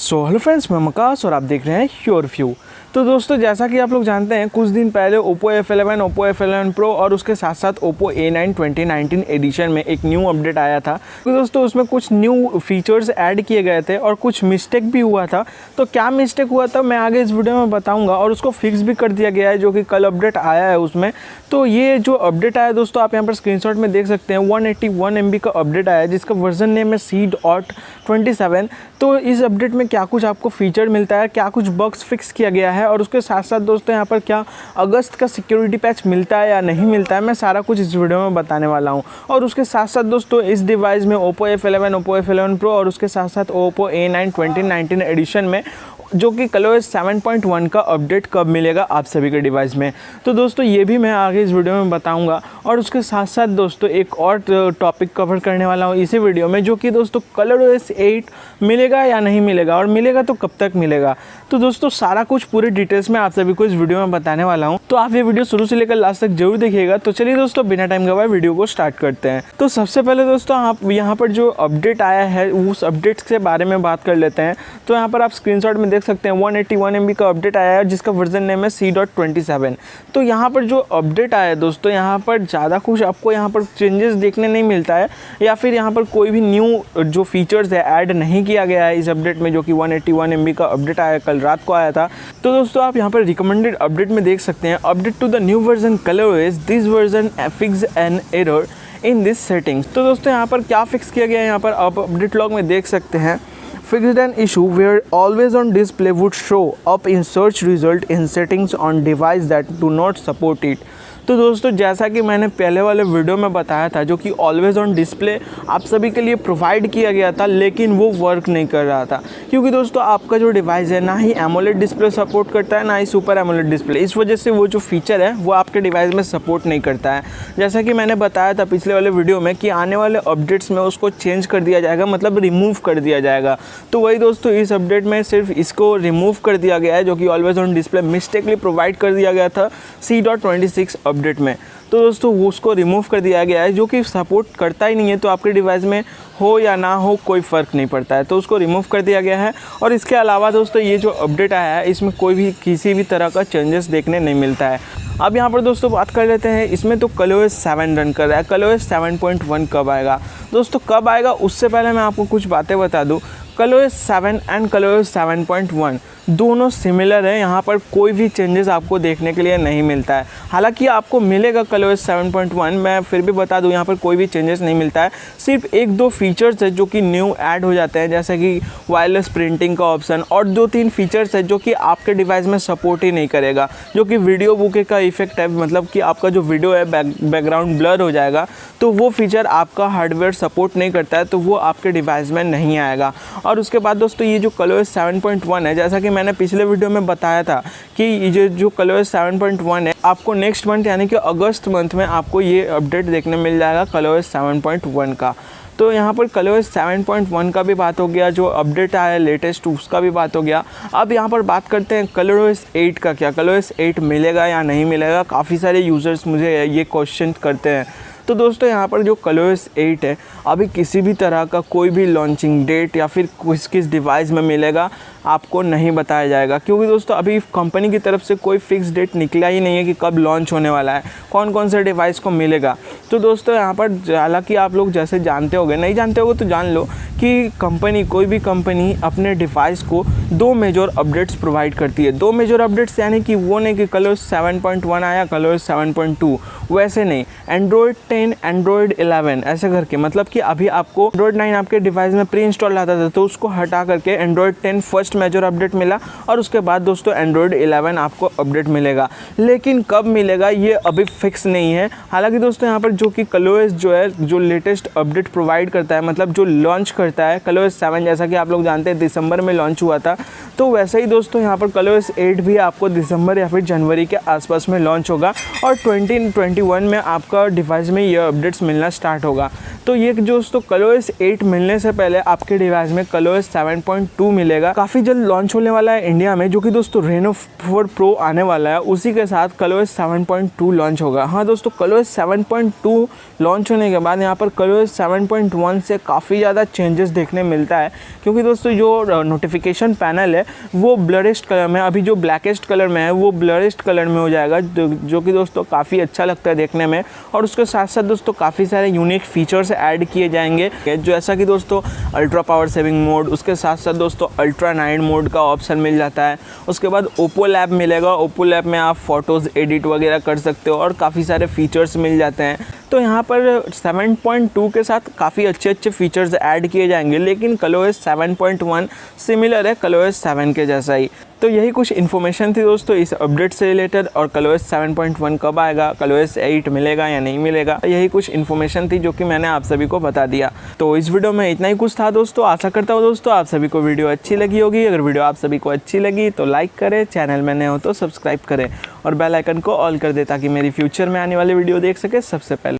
So hello friends, मैं मकास और आप देख रहे हैं योर व्यू। तो दोस्तों, जैसा कि आप लोग जानते हैं, कुछ दिन पहले Oppo F11, Oppo F11 Pro और उसके साथ साथ Oppo A9 2019 एडिशन में एक न्यू अपडेट आया था। तो दोस्तों, उसमें कुछ न्यू फीचर्स ऐड किए गए थे और कुछ मिस्टेक भी हुआ था। तो क्या मिस्टेक हुआ था मैं आगे इस वीडियो में बताऊंगा और उसको फिक्स भी कर दिया गया है, जो कि कल अपडेट आया है उसमें। तो ये जो अपडेट आया दोस्तों, आप यहाँ पर स्क्रीनशॉट में देख सकते हैं, 181 MB का अपडेट आया है, जिसका वर्जन नेम है C.27। तो इस अपडेट में क्या कुछ आपको फीचर मिलता है, क्या कुछ बग्स फिक्स किया गया है और उसके साथ साथ दोस्तों यहाँ पर क्या अगस्त का सिक्योरिटी पैच मिलता है या नहीं मिलता है, मैं सारा कुछ इस वीडियो में बताने वाला हूँ। और उसके साथ साथ दोस्तों, इस डिवाइस में Oppo F11, Oppo F11 Pro और उसके साथ साथ Oppo A9 2019 एडिशन में जो कि ColorOS 7.1 का अपडेट कब मिलेगा आप सभी के डिवाइस में, तो दोस्तों ये भी मैं आगे इस वीडियो में बताऊंगा। और उसके साथ साथ दोस्तों एक और टॉपिक कवर करने वाला हूँ इसी वीडियो में, जो कि दोस्तों ColorOS 8 मिलेगा या नहीं मिलेगा और मिलेगा तो कब तक मिलेगा। तो दोस्तों सारा कुछ पूरे डिटेल्स में आप सभी को इस वीडियो में बताने वाला हूँ, तो आप ये वीडियो शुरू से लेकर लास्ट तक जरूर देखिएगा। तो चलिए दोस्तों, बिना टाइम गवाए वीडियो को स्टार्ट करते हैं। तो सबसे पहले दोस्तों, आप यहाँ पर जो अपडेट आया है उस अपडेट के बारे में बात कर लेते हैं। तो यहाँ पर आप स्क्रीनशॉट में देख सकते हैं 181 MB का अपडेट आया है, जिसका वर्जन नेम है C.27। तो यहाँ पर जो अपडेट आया है दोस्तों, यहाँ पर ज़्यादा कुछ आपको यहाँ पर चेंजेस देखने नहीं मिलता है, या फिर यहाँ पर कोई भी न्यू जो फीचर्स है ऐड नहीं किया गया है इस अपडेट में, जो कि 181 MB का अपडेट आया कल रात को आया था। तो दोस्तों आप यहाँ पर रिकमेंडेड अपडेट में देख सकते हैं, update to the new version ColorOS, this version fix an error in this settings. तो दोस्तों यहाँ पर क्या फिक्स किया गया है, यहाँ पर आप अपडेट लॉग में देख सकते हैं, fixed an issue where always on display would show up in search result in settings on device that do not support it। तो दोस्तों जैसा कि मैंने पहले वाले वीडियो में बताया था, जो कि ऑलवेज ऑन डिस्प्ले आप सभी के लिए प्रोवाइड किया गया था, लेकिन वो वर्क नहीं कर रहा था, क्योंकि दोस्तों आपका जो डिवाइस है ना ही एमोलेड डिस्प्ले सपोर्ट करता है ना ही सुपर एमोलेड डिस्प्ले। इस वजह से वो जो फीचर है वो आपके डिवाइस में सपोर्ट नहीं करता है। जैसा कि मैंने बताया था पिछले वाले वीडियो में कि आने वाले अपडेट्स में उसको चेंज कर दिया जाएगा, मतलब रिमूव कर दिया जाएगा। तो वही दोस्तों, इस अपडेट में सिर्फ इसको रिमूव कर दिया गया है, जो कि always on display mistakenly provide कर दिया गया था C.26 अपडेट में। तो दोस्तों वो उसको रिमूव कर दिया गया है, जो कि सपोर्ट करता ही नहीं है। तो आपके डिवाइस में हो या ना हो कोई फ़र्क नहीं पड़ता है, तो उसको रिमूव कर दिया गया है। और इसके अलावा दोस्तों ये जो अपडेट आया है, इसमें कोई भी किसी भी तरह का चेंजेस देखने नहीं मिलता है। अब यहाँ पर दोस्तों बात कर लेते हैं, इसमें तो ColorOS 7 रन कर रहा है। ColorOS 7.1 कब आएगा दोस्तों, कब आएगा उससे पहले मैं आपको कुछ बातें बता दूँ। ColorOS 7 एंड ColorOS 7.1 दोनों सिमिलर है, यहाँ पर कोई भी चेंजेस आपको देखने के लिए नहीं मिलता है। हालांकि आपको मिलेगा ColorOS 7.1, मैं फिर भी बता दूँ यहाँ पर कोई भी चेंजेस नहीं मिलता है। सिर्फ एक दो फीचर्स है जो कि न्यू ऐड हो जाते हैं, जैसे कि वायरलेस प्रिंटिंग का ऑप्शन, और 2-3 फीचर्स है जो कि आपके डिवाइस में सपोर्ट ही नहीं करेगा, जो कि वीडियो बुके का इफेक्ट है, मतलब कि आपका जो वीडियो है बैकग्राउंड ब्लर हो जाएगा। तो वो फीचर आपका हार्डवेयर सपोर्ट नहीं करता है, तो वो आपके डिवाइस में नहीं आएगा। और उसके बाद दोस्तों ये जो ColorOS 7.1 है, जैसा कि मैंने पिछले वीडियो में बताया था कि ये जो ColorOS 7.1 है, आपको नेक्स्ट मंथ यानी कि अगस्त मंथ में आपको ये अपडेट देखने मिल जाएगा ColorOS 7.1 का। तो यहाँ पर ColorOS 7.1 का भी बात हो गया, जो अपडेट आया है लेटेस्ट उसका भी बात हो गया। अब यहाँ पर बात करते हैं ColorOS 8 का। क्या ColorOS 8 मिलेगा या नहीं मिलेगा, काफ़ी सारे यूज़र्स मुझे ये क्वेश्चन करते हैं। तो दोस्तों यहाँ पर जो ColorOS 8 है, अभी किसी भी तरह का कोई भी लॉन्चिंग डेट या फिर किस डिवाइस में मिलेगा आपको नहीं बताया जाएगा, क्योंकि दोस्तों अभी कंपनी की तरफ से कोई फिक्स डेट निकला ही नहीं है कि कब लॉन्च होने वाला है, कौन कौन से डिवाइस को मिलेगा। तो दोस्तों यहाँ पर हालांकि आप लोग जैसे जानते होंगे, नहीं जानते होगे तो जान लो कि कंपनी, कोई भी कंपनी अपने डिवाइस को 2 मेजर अपडेट्स प्रोवाइड करती है। 2 मेजर अपडेट्स यानी कि वो नहीं कि ColorOS 7.1 आया ColorOS 7.2, वैसे नहीं, Android 10, Android 11 ऐसे करके, मतलब कि अभी आपको Android 9 आपके डिवाइस में प्री इंस्टॉल आता था, तो उसको हटा करके Android 10 फर्स्ट मेजर अपडेट मिला, और उसके बाद दोस्तों Android 11 आपको अपडेट मिलेगा। लेकिन कब मिलेगा ये अभी फिक्स नहीं है। हालांकि दोस्तों यहाँ पर जो कि ColorOS जो है, जो लेटेस्ट अपडेट प्रोवाइड करता है, मतलब जो लॉन्च करता है ColorOS 7, जैसा कि आप लोग जानते हैं दिसंबर में लॉन्च हुआ था, तो वैसे ही दोस्तों यहाँ पर ColorOS 8 भी आपको दिसंबर या फिर जनवरी के आसपास में लॉन्च होगा, और 2021 में आपका डिवाइस में ये अपडेट्स मिलना स्टार्ट होगा। तो ये दोस्तों ColorOS 8 मिलने से पहले आपके डिवाइस में ColorOS 7.2 मिलेगा, काफ़ी जल्द लॉन्च होने वाला है इंडिया में, जो कि दोस्तों Reno 4 Pro आने वाला है, उसी के साथ ColorOS 7.2 लॉन्च होगा। हाँ दोस्तों, ColorOS 7.2 लॉन्च होने के बाद यहाँ पर ColorOS 7.1 से काफ़ी ज़्यादा चेंजेस देखने मिलता है, क्योंकि दोस्तों जो नोटिफिकेशन पैनल है वो ब्लरिस्ट कलर में, अभी जो ब्लैकेस्ट कलर में है वो ब्लरिस्ट कलर में हो जाएगा, जो कि दोस्तों काफ़ी अच्छा लगता है देखने में। और उसके साथ साथ दोस्तों काफ़ी सारे यूनिक फीचर्स ऐड किए जाएंगे, जैसा कि दोस्तों अल्ट्रा पावर सेविंग मोड, उसके साथ साथ दोस्तों अल्ट्रा नाइट मोड का ऑप्शन मिल जाता है। उसके बाद ओप्पो लैब मिलेगा, ओप्पो लैब में आप फ़ोटोज़ एडिट वगैरह कर सकते हो और काफ़ी सारे फीचर्स मिल जाते हैं। तो यहाँ पर 7.2 के साथ काफ़ी अच्छे फीचर्स ऐड किए जाएंगे, लेकिन ColorOS 7.1 सिमिलर है ColorOS 7 के जैसा ही। तो यही कुछ इन्फॉर्मेशन थी दोस्तों इस अपडेट से रिलेटेड, और ColorOS 7.1 कब आएगा, ColorOS 8 मिलेगा या नहीं मिलेगा, यही कुछ इन्फॉर्मेशन थी जो कि मैंने आप सभी को बता दिया। तो इस वीडियो में इतना ही कुछ था दोस्तों। आशा करता हूँ दोस्तों आप सभी को वीडियो अच्छी लगी होगी। अगर वीडियो आप सभी को अच्छी लगी तो लाइक करें, चैनल में नए हो तो सब्सक्राइब करें और बेल आइकन को ऑल कर दें, ताकि मेरी फ्यूचर में आने वाली वीडियो देख सके सबसे पहले।